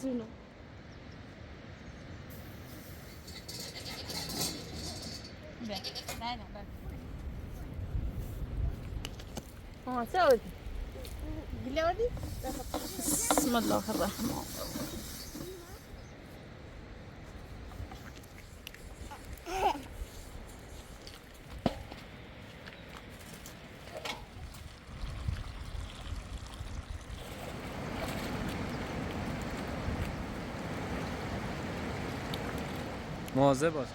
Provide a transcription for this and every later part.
جونو بیا نه چه آوردی؟ گلی آوردی؟ بسم الله الرحمن مواظب باش.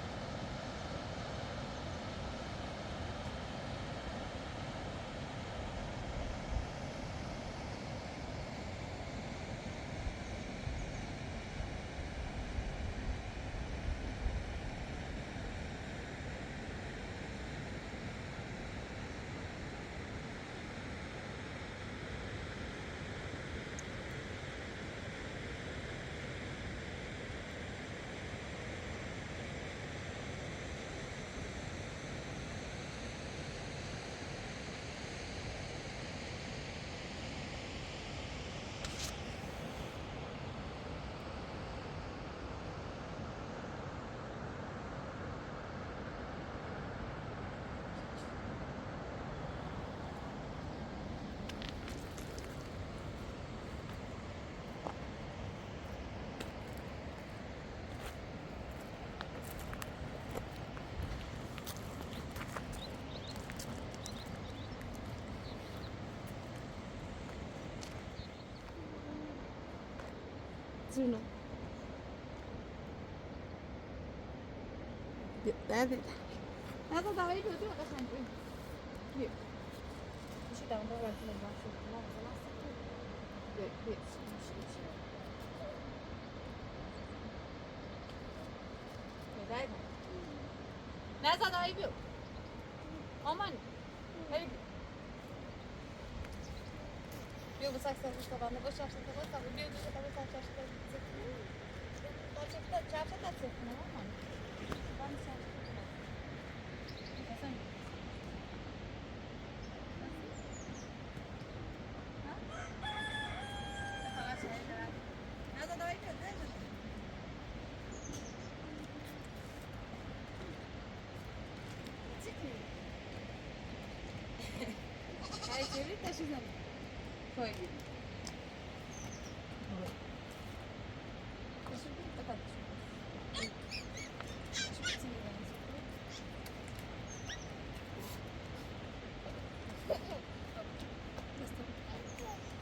جونو نه دعوایی بیادی و قشنگ بیا میشه دارم با وقتی نگاه شد بیا نه دعوایی بیا آمان بیا بسک سرش تا بنده باش چفت تا باز بیا دوست تا باز چفت تا چفت تا چفت نه آمان بند چفت تا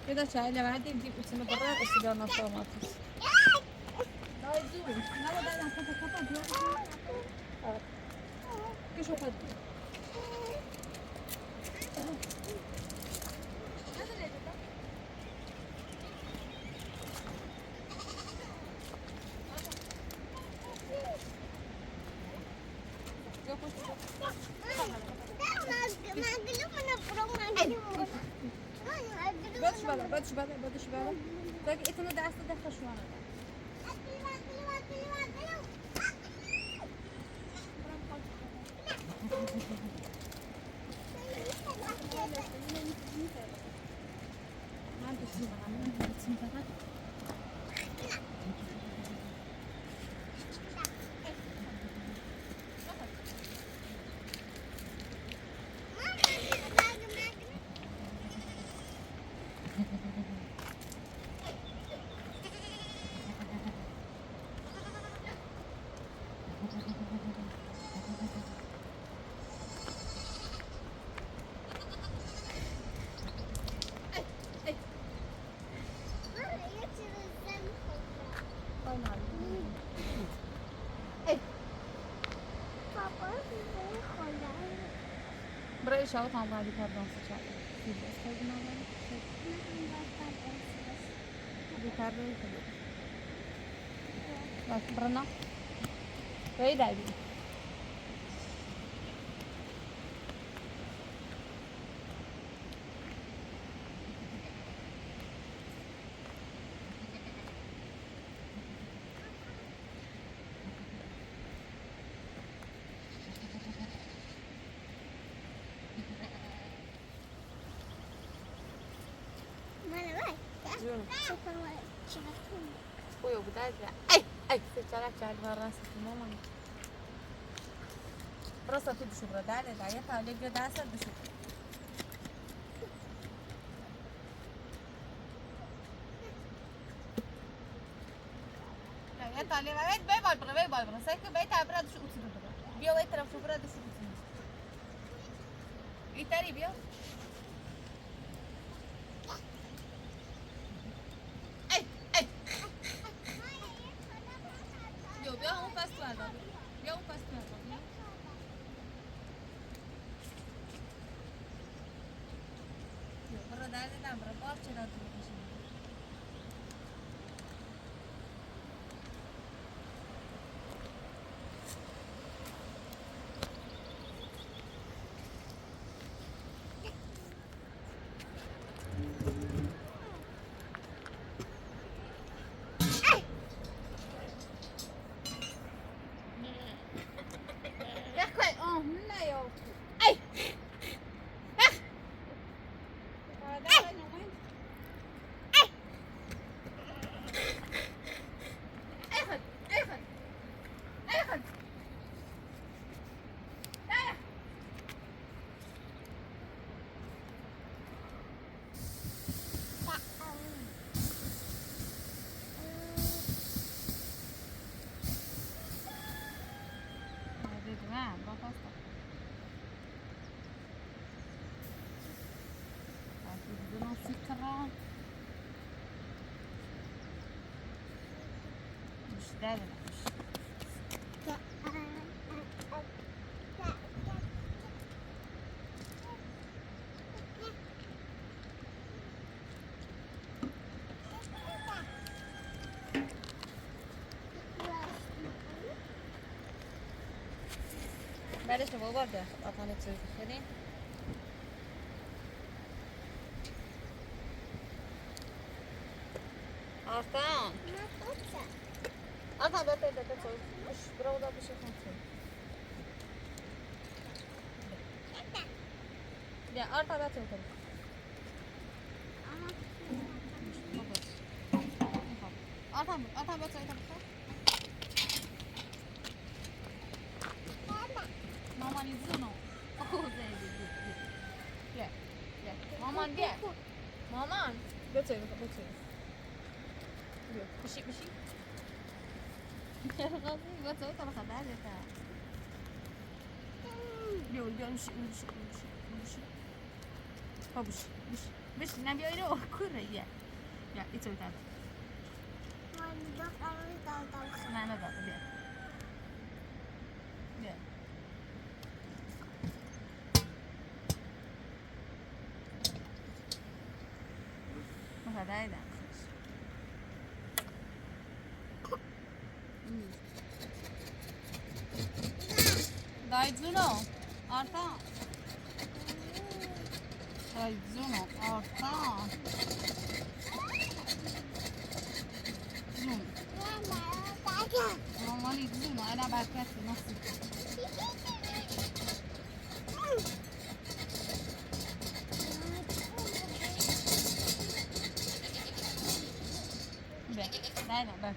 كده شايله بعدين نجيب اسمه برا السجار نصامات لا يزول لا لا لا كفا كيشو خد بدش بالا باقي اتنا دعست دخل شو انا برای شاوت هم بعدی کار دانسه چاله فیلم است خیلی نامه بیکار روی کنید بس برنا روی دایی Mana vai? Tá? Só para خويه بداية اي سيجارة جاي براسك ماما براسك تدشو بردالة دعيتها عليك جداسة دشو دعيتها عليك بيت بيت بالبرا سايكو بيت عبرا دشو أتسدو برا بيو اي طرف شو برا دشو أتسدو اي تاني بيو بیا اون پس تو عذاب بیا اون پس تو عذاب بیا برو درد دم برو بار چرا تو بکشیم Dale. بعدش نبغى برضه أطلع تسوي خلين أرتان أرتان بتى تسوي مش برا ولا بشيء خمسة يا أرتان بتى تسوي أرتان بتى تسوي مامان يزنو أوه زي دي يا مامان بيا مامان بتسوي بشي يا غازي بتسوي ترى خدالي تا بيو مشي بش نبي يرو كورة يا يتسوي ترى ما أنا ذا بيا هذا Daizuno, arta. Daizuno, arta. Zoom. Mama ni zoom, أنا بعكس نفسي. لا لا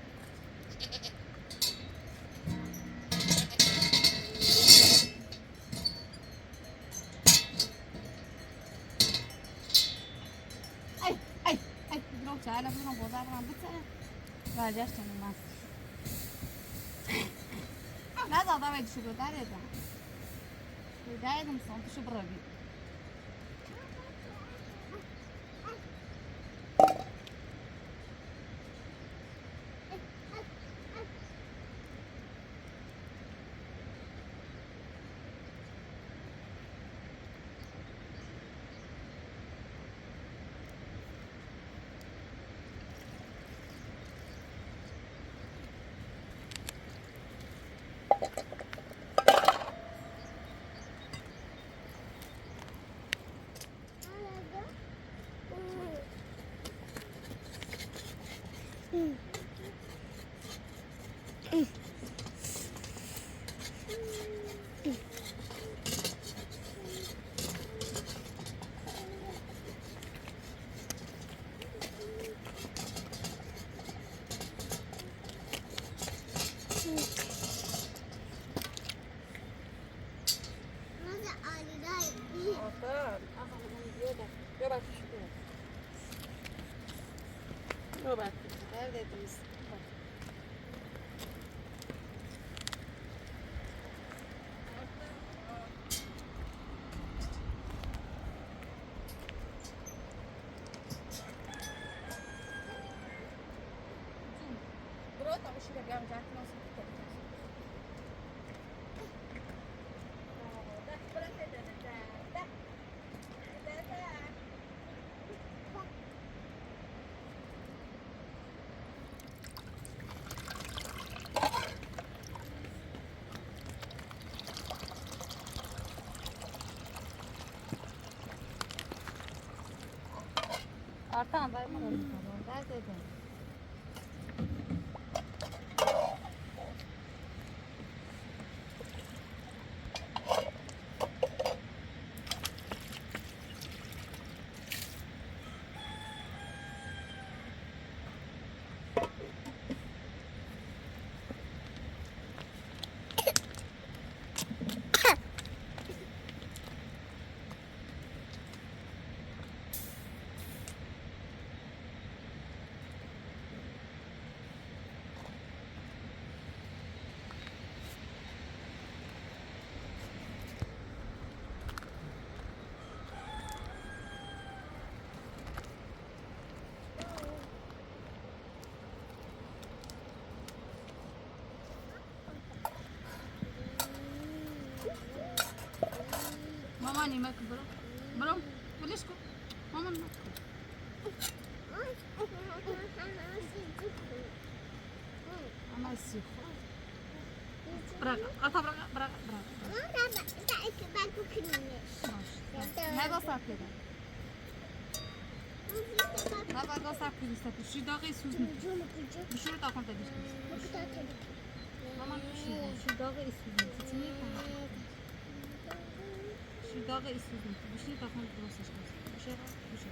تعالى هنا وضع بنا بتاعنا راجعت من مصر لا ده ضاع شو بداية ده بداية مصنع شو بربي رو بر دردediniz. Pronto, uscire abbiamo già il nostro piccolo. Artan var mı? Ders edin. مامان يمك برو برو وليشكو مامان ما أنا السيخ براغا أتا براغا براغا هذا صار كده هذا صار كده استفيد شو داغي سوزني شو تاكل تدش مامان شو داغي سوزني تسمي شو داغي سوزني شو تاكل تدوسش شو شو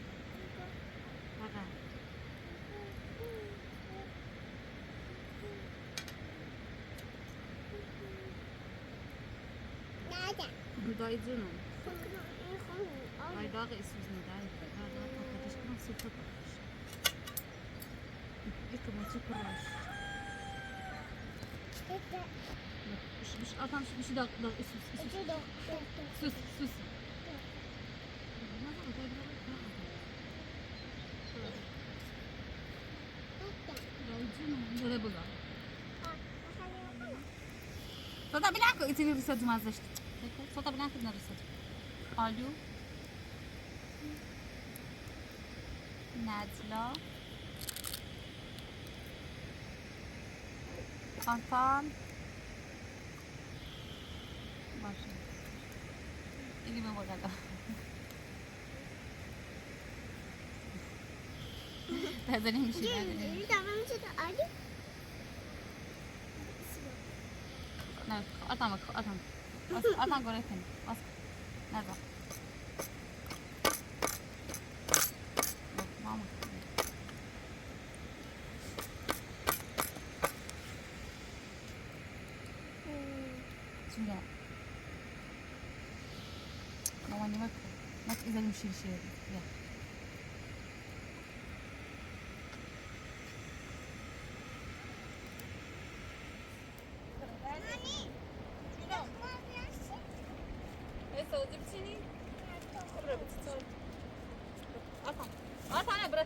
هذا Дай дзюну. Дай дага исузни дай. Дага пакетиш кам супер пакетиш. Икам супер раш. مش أفهم مش داغ داغ إسوس إسوس إسوس дай بولا. صوتا بناكو إتني رسالة ما زشت. صوتا بناكو نرسل. آلو. نازلة. خانطان. ماشي. اللي ما بغلا. هذا نمشي هذا نمشي. نعم أطعمك أطعمك أطعم قريتني أصلا نرجع ماما شو ده ماما نمك ما إذا نمشي شيء يا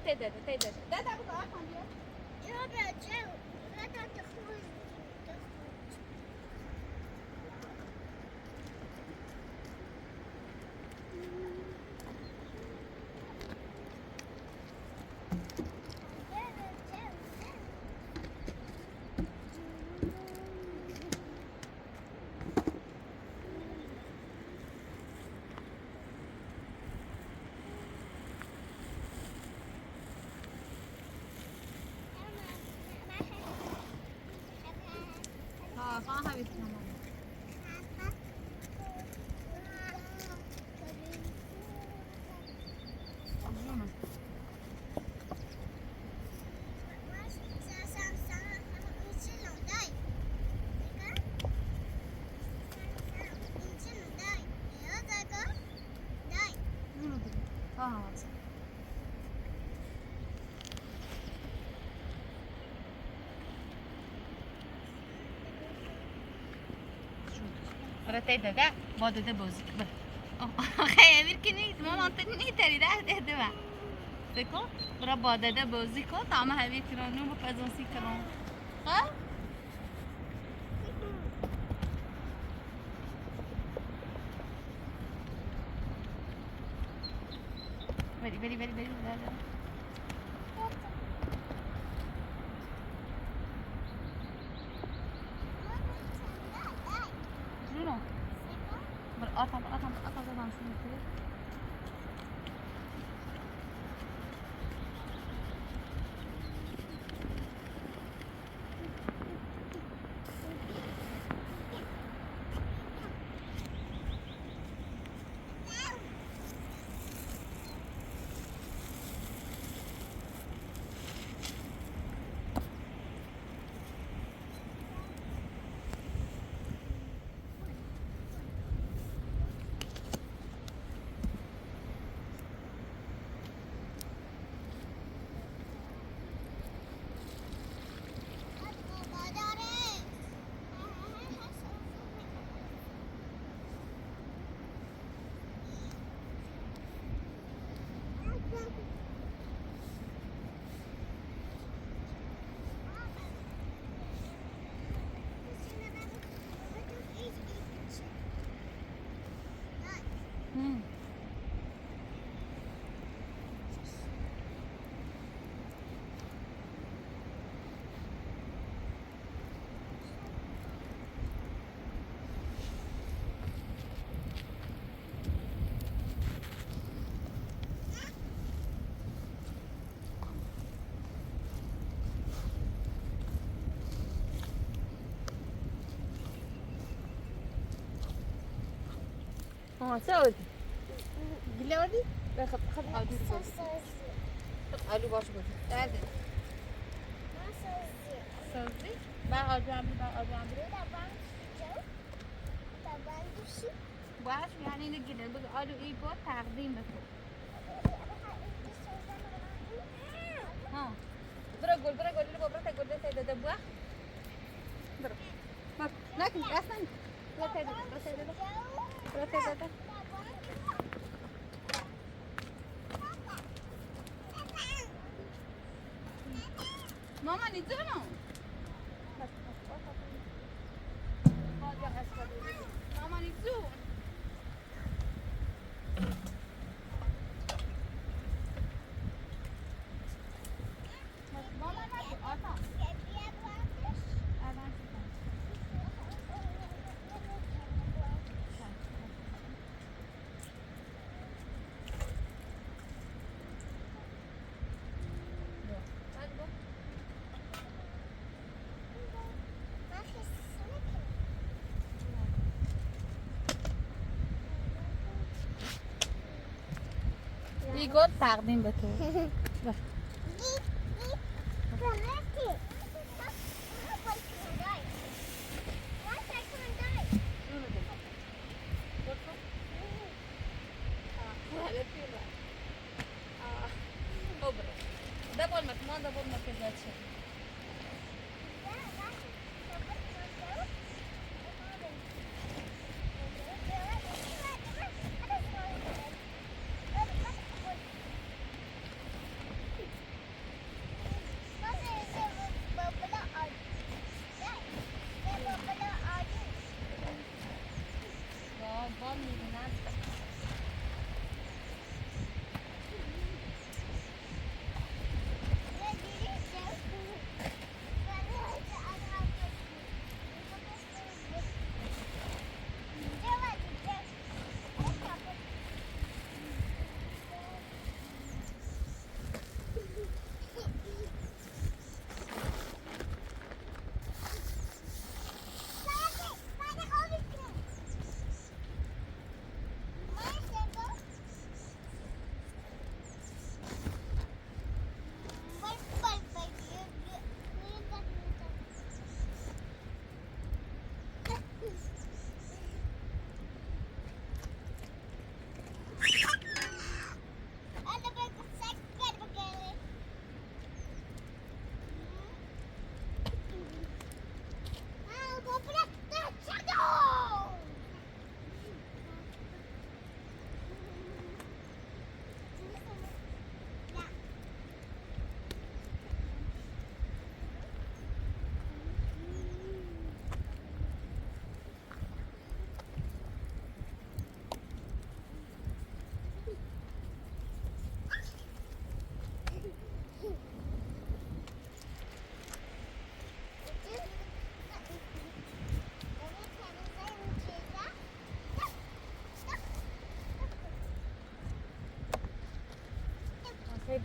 تيدا تيدا تيدا بقى أفهم يا رجال لا تخرج صراحة بيتكلمون برای داده با داده بازی کن خیلی امیر که نیست مامان تو نیتری ده با بکن برای با داده بازی کن تا همه همی کرانو با پزانسی کران ها؟ بری Bruno. Atam zaman seni. سعود قلي ودي خذ عادي خذ علو باش بود هذا سوزي بقى جنبي باش يعني نقدر بقى علو ايه بود تقديم بكم ها برا قول اللي بابا تقول ده سيد دبوا برا لكن اصلا لا تدا ماما نزونو ماما نزون ماما نزون آتا ایگو تقدیم به تو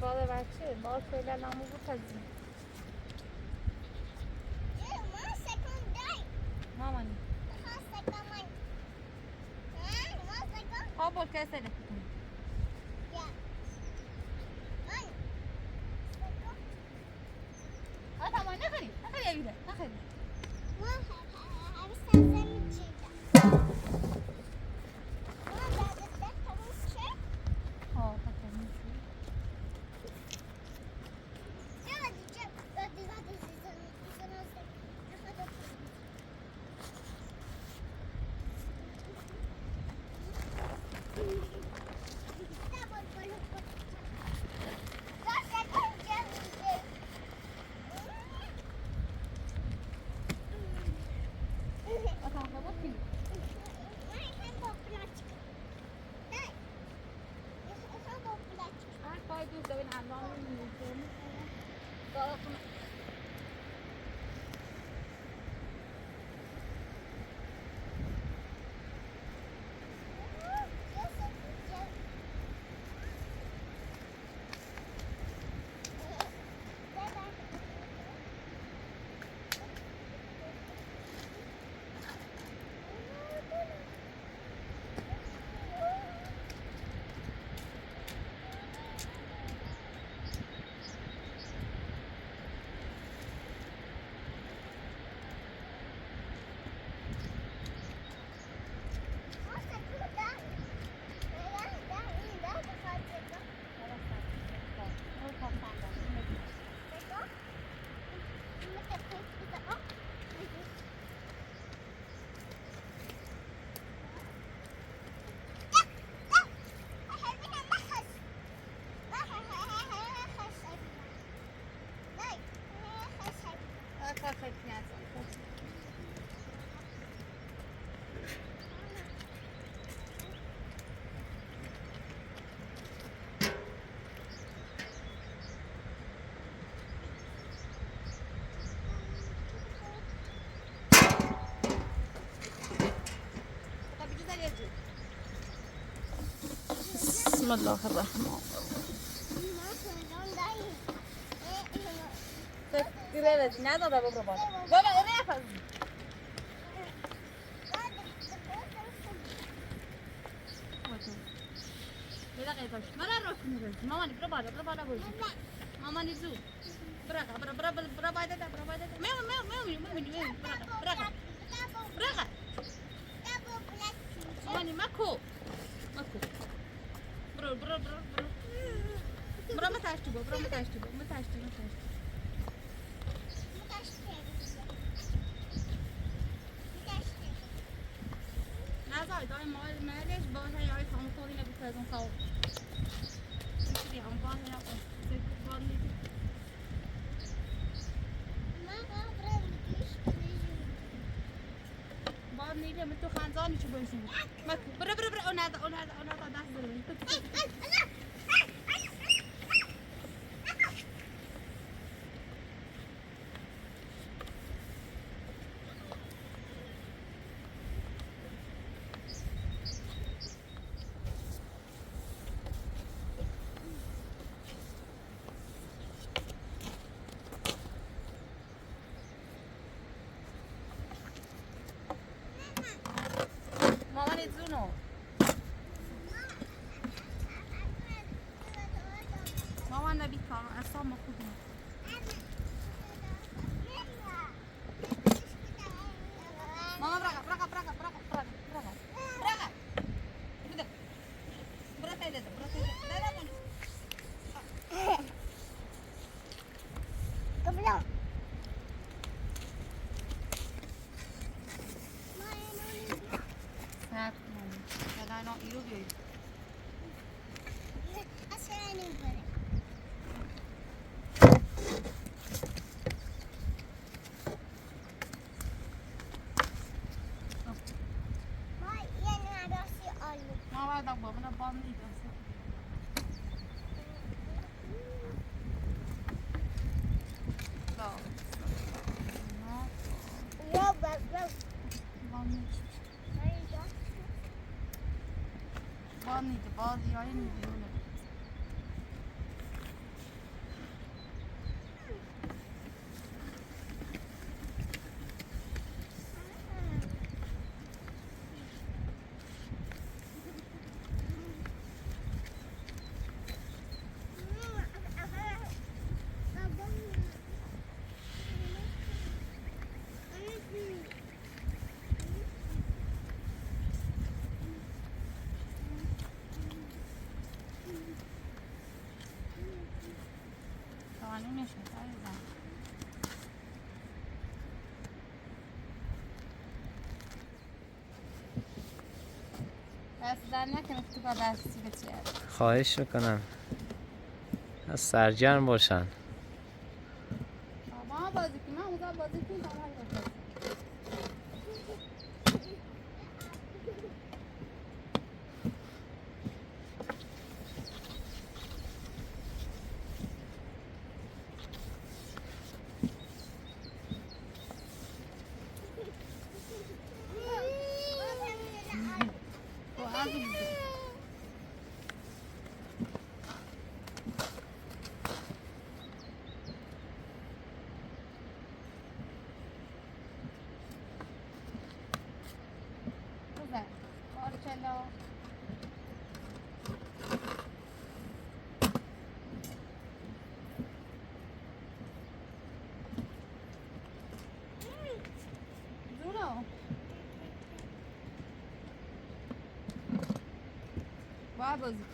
بال بچه بال فعلا نمو بپذیم مامانی ها بول که سلک کنیم ها تمام نخوریم نخوریم بیره نخوریم بسم الله الرحمن الرحیم نداره بابا بابا نفس مامانی برو بالا برو مامانی زود برا باید برا مامانی مکو برو متاشتی برو متاشتی نزای دای مالش باشه یا همون طوری نبود از اون خواب اینجوری هم باشه نکن بار نیدی بار نیدی من تو خانزانی چو بایشیم برو اون هذا دست برو مامان نبي أصلا ما خدنا ماما برا بدك برا تايدا لا no, io vi guarda un po', una bombita. Bazı yayın videoları. دست در نکنه تو با دستی بچه. خواهش میکنم از سرگرم باشن. ما بازی کنیم، ما اونجا بازی کنیم تا ما بازی.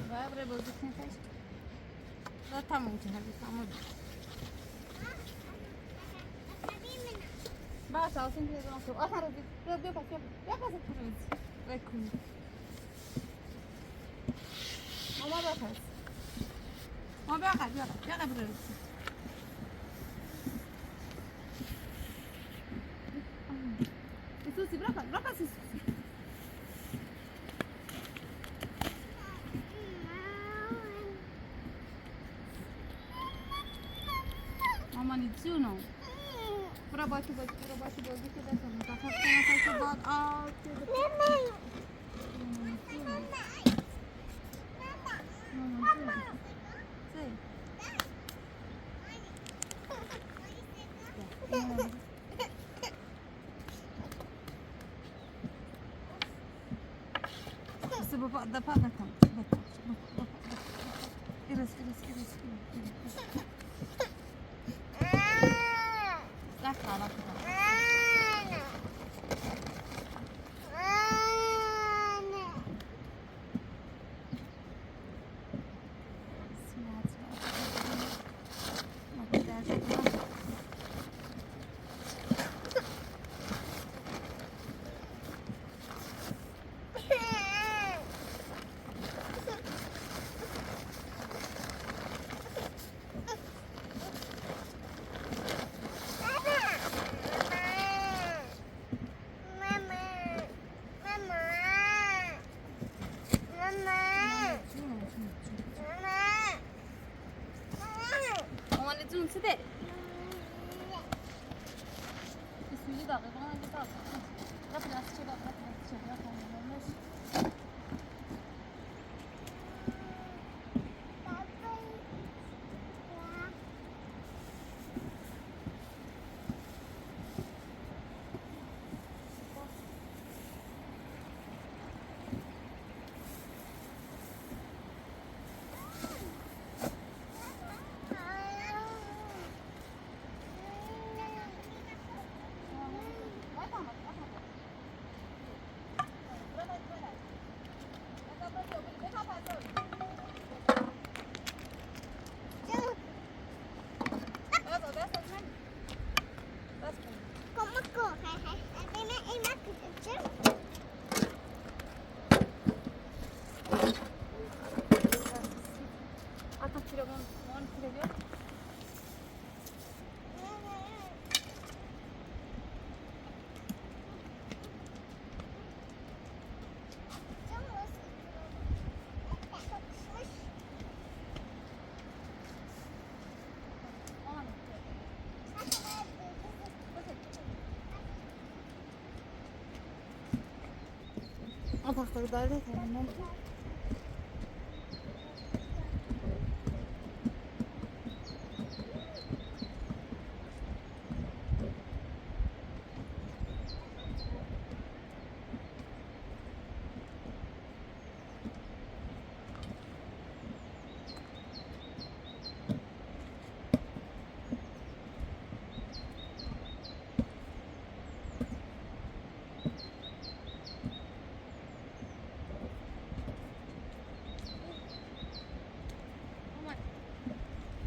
باید بازی کنیم تا تموم شه تموم باشه آسان که تو آخر رو بیا پس بکن ماما بپس ماما بیا برو Susi, berapa sih Susi? Mama ni Juno. Berapa sih baju kita sama kakak kita buat Bapak dapat datang. Iris. Lakar. Sedek. Bismillah dah, bagaimana kita? Berapa dah coba. Atakları da öyle tamam.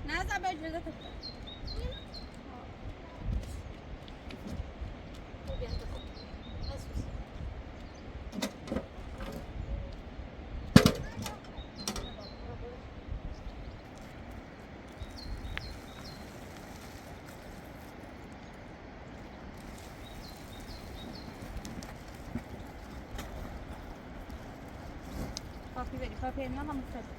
Nasa bed with the پاپی بری پاپی اینا هم مختلف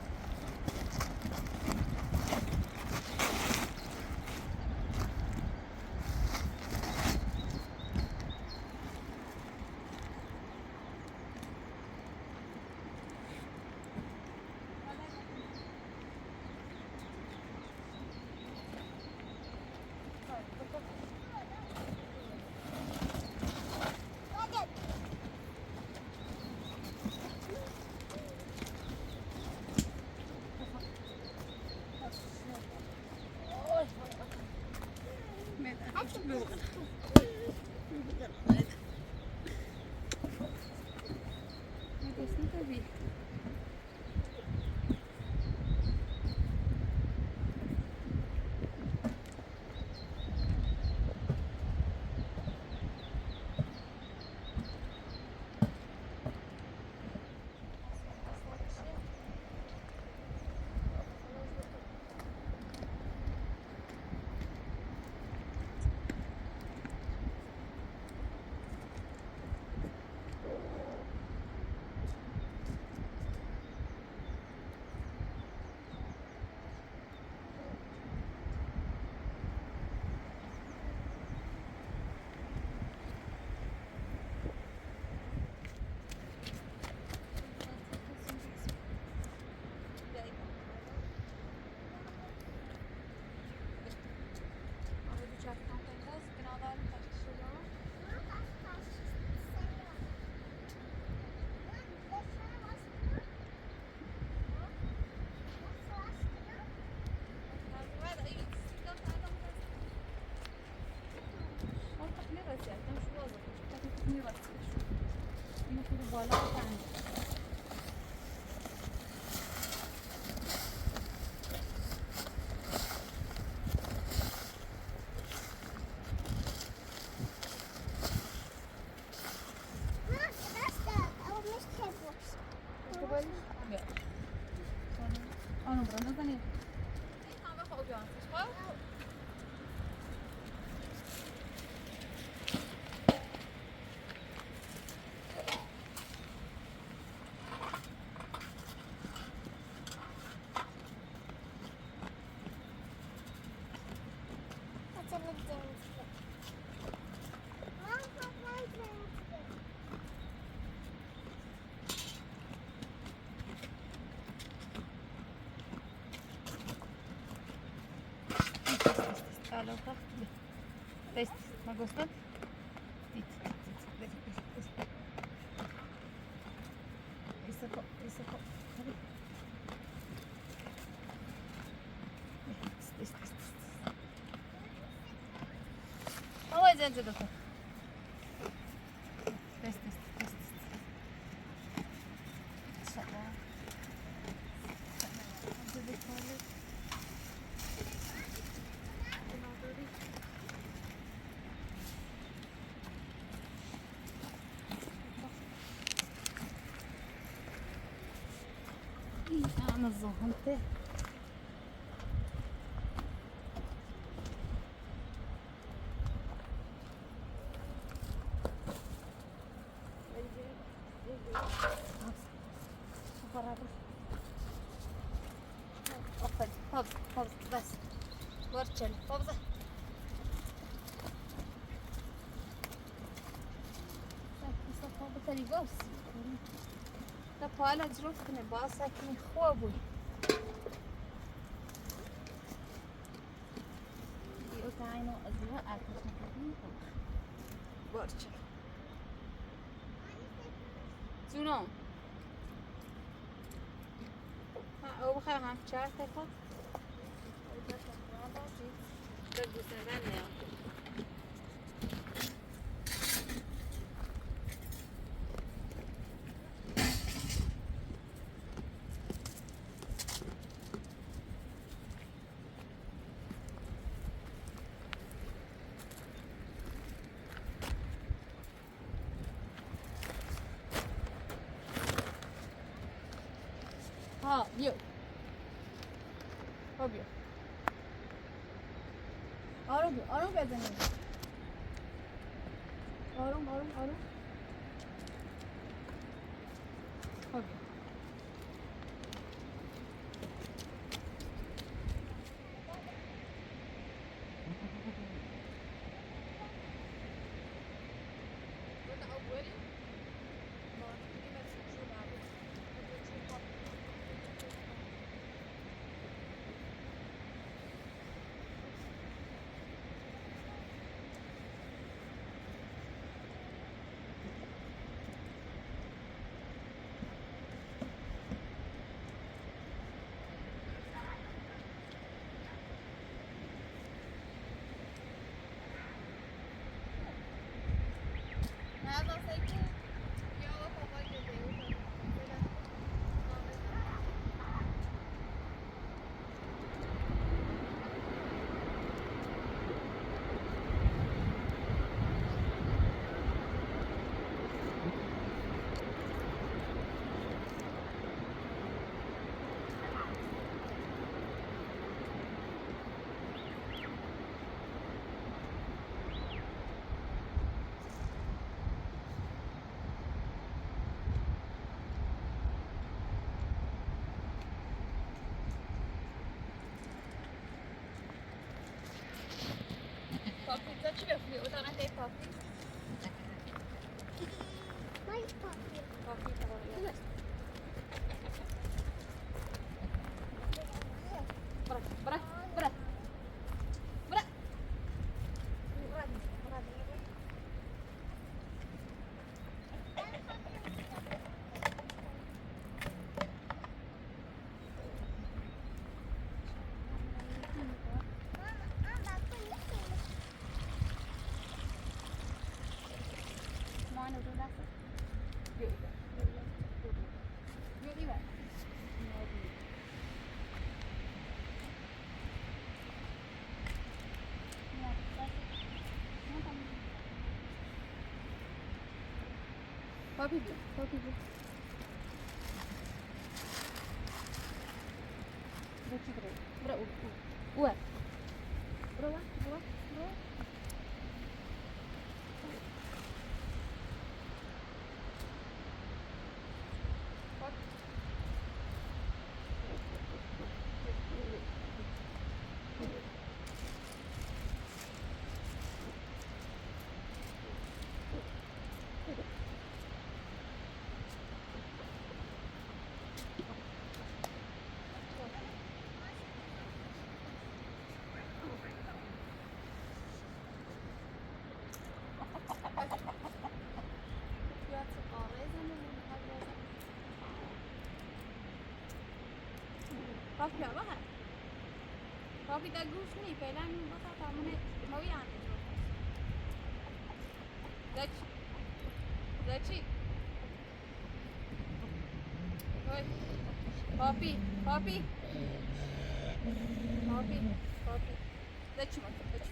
Allora, test, ma gusto? Ой, зенце дока. Тест. Сала. أنا الظهنته حافظ بس برشل حافظة بتری باز تا پالا جروف کنه باز سکنی خواب بود دیو تعینو ازیاء آتش نکنی برشل جونم او بخیر هم چهار تکات بگو سرن نیا ها بیا بیا آروم بزنید آروم بیا چی بخوری؟ اتاق ته پاپی؟ پاپی برو برو برو برو مامان رو دست بیا بیا پاپی بیا پاپی بیا برو چی برو برو برو برو برو پاپی بیا بخیر پاپی در گوش نی فعلا بخیر تمونه موی آنه زچی های پاپی پاپی پاپی پاپی زچی بخیر زچی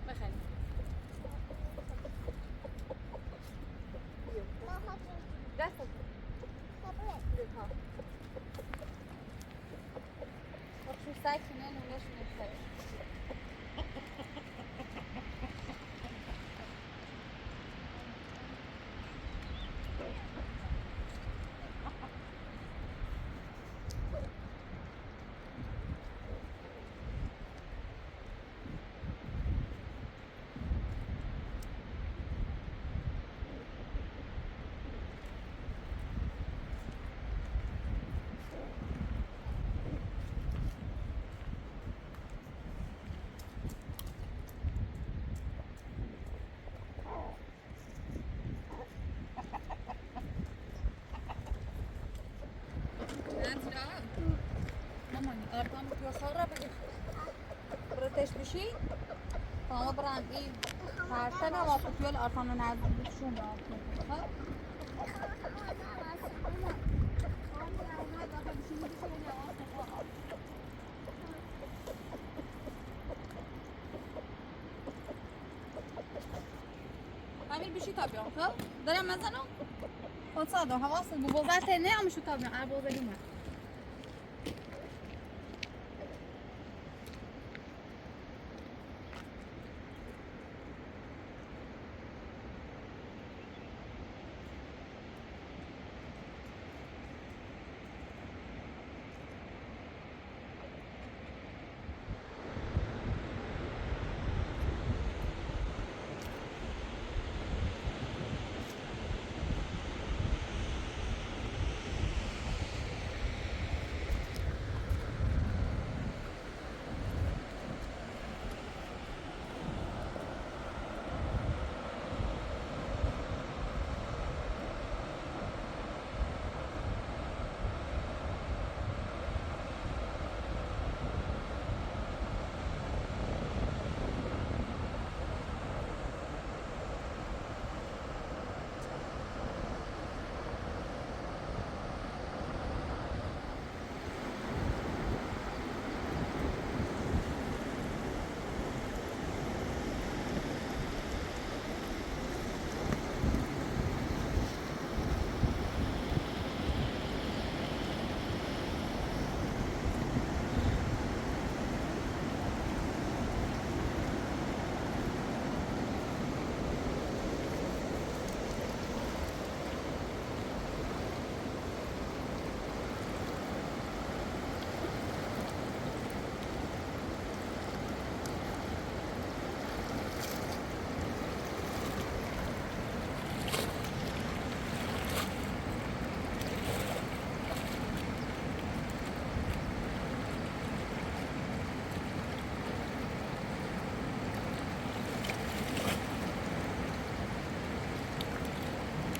بخیر دست ها خب شو ساکنه نونش نشته مامانی آرتام تو خورا بگی براتش بشی تمام برام این هرتن هم آفیل آرتام نزدیک بشون ها امیر بشی تا بیام خب دارم مثلا خود ساده حواست بوزات نه هم شو تا بیام اربوزه نه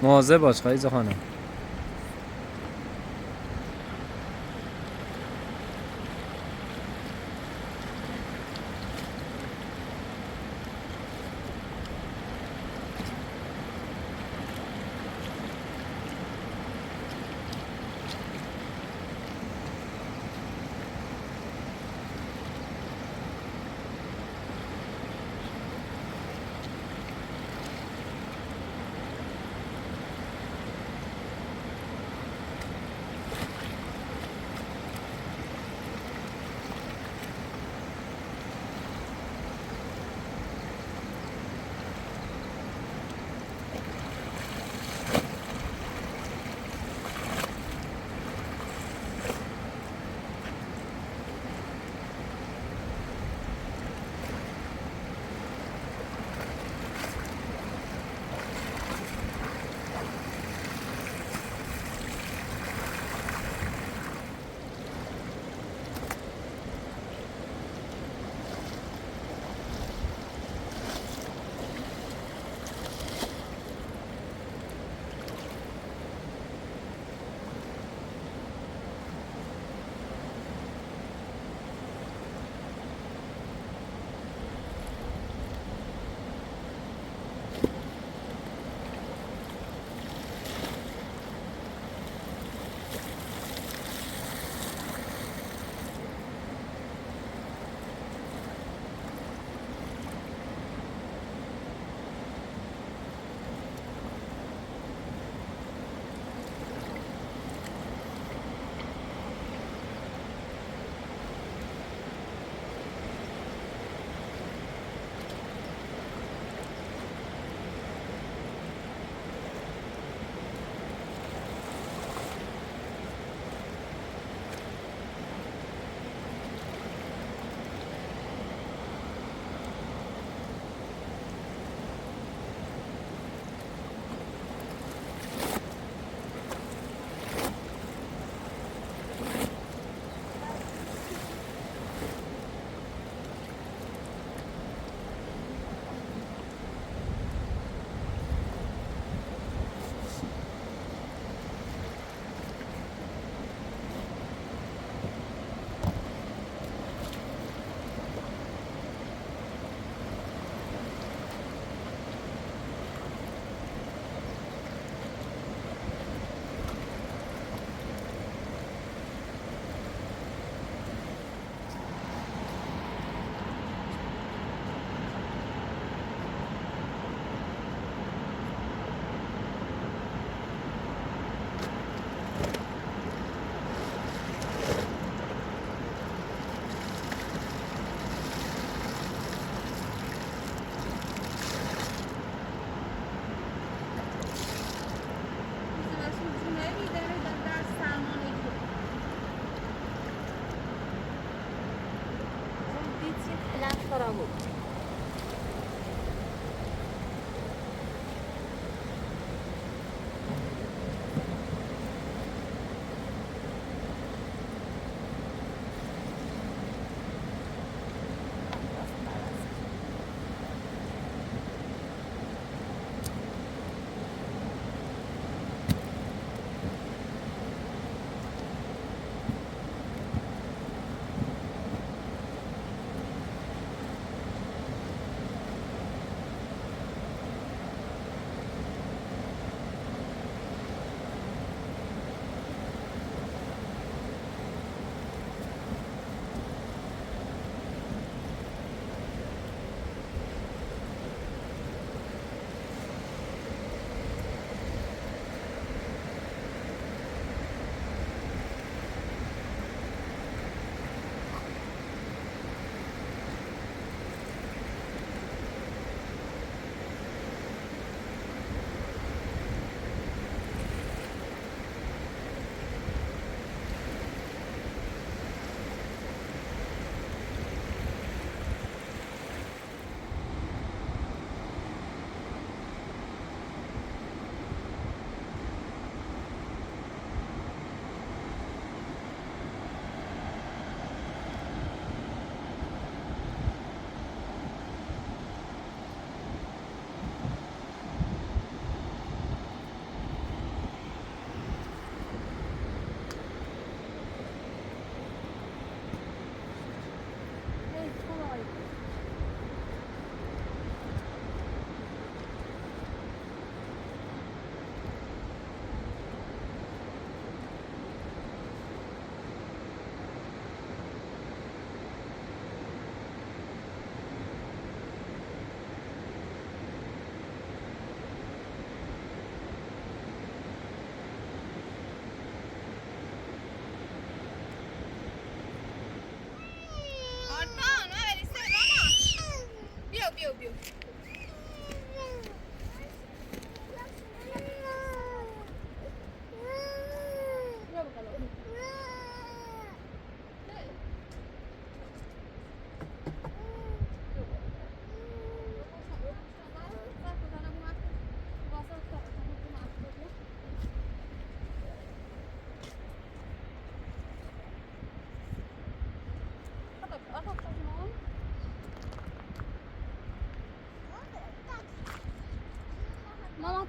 مواظب باش خایز خانم.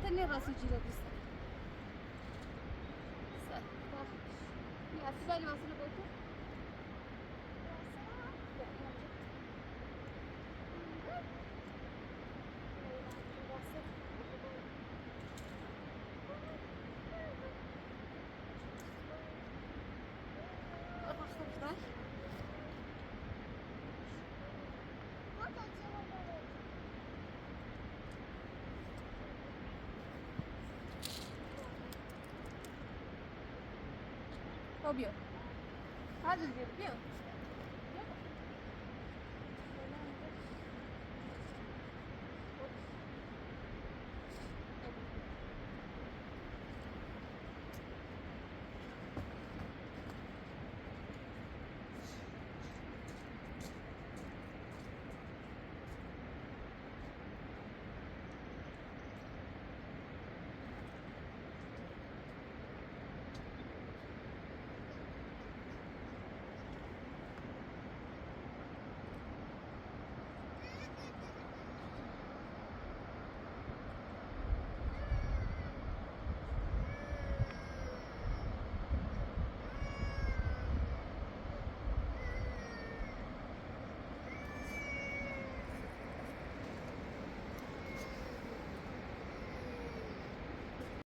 تني راسي جيرة ديستا يا سبالي واصلة بيته بیا هذا الجيب بیا